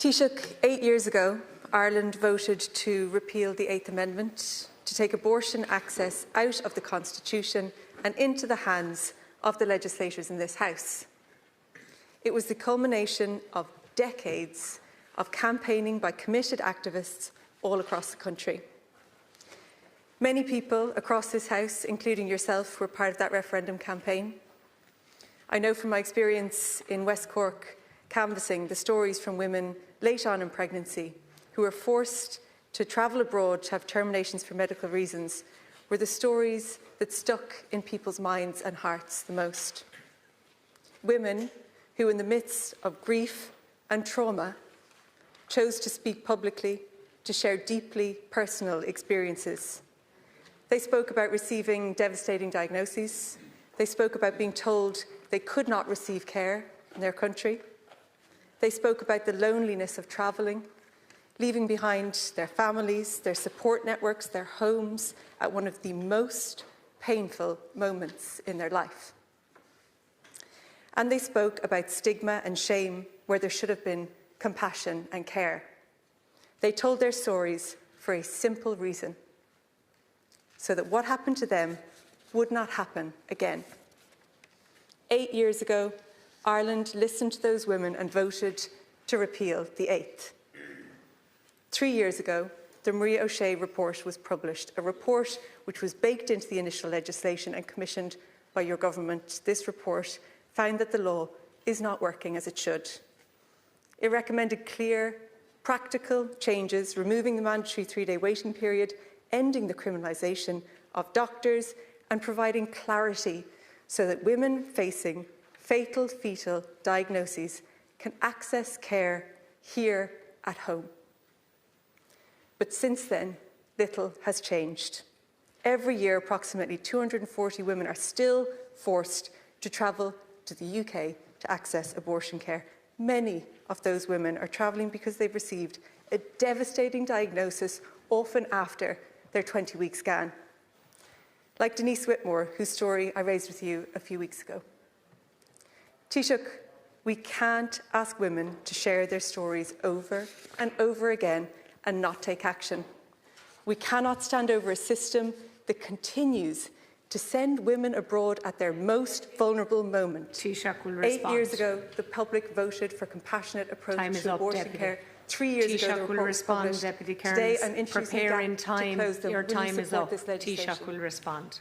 Taoiseach, 8 years ago, Ireland voted to repeal the 8th Amendment, to take abortion access out of the Constitution and into the hands of the legislators in this House. It was the culmination of decades of campaigning by committed activists all across the country. Many people across this House, including yourself, were part of that referendum campaign. I know from my experience in West Cork canvassing the stories from women late on in pregnancy who were forced to travel abroad to have terminations for medical reasons were the stories that stuck in people's minds and hearts the most. Women who, in the midst of grief and trauma, chose to speak publicly, to share deeply personal experiences. They spoke about receiving devastating diagnoses. They spoke about being told they could not receive care in their country. They spoke about the loneliness of travelling, leaving behind their families, their support networks, their homes at one of the most painful moments in their life. And they spoke about stigma and shame where there should have been compassion and care. They told their stories for a simple reason, so that what happened to them would not happen again. 8 years ago, Ireland listened to those women and voted to repeal the 8th. 3 years ago, the Maria O'Shea report was published, a report which was baked into the initial legislation and commissioned by your government. This report found that the law is not working as it should. It recommended clear, practical changes, removing the mandatory 3-day waiting period, ending the criminalisation of doctors, and providing clarity so that women facing fatal fetal diagnoses can access care here at home. But since then, little has changed. Every year, approximately 240 women are still forced to travel to the UK to access abortion care. Many of those women are travelling because they've received a devastating diagnosis, often after their 20-week scan. Like Denise Whitmore, whose story I raised with you a few weeks ago. Taoiseach, we can't ask women to share their stories over and over again and not take action. We cannot stand over a system that continues to send women abroad at their most vulnerable moment. Taoiseach will respond. 8 years ago, the public voted for compassionate approach to abortion care. 3 years ago, the report was published. Deputy Cairns. Today, I'm introducing prepare in time. to close them. Your time is up. This legislation? Taoiseach will respond.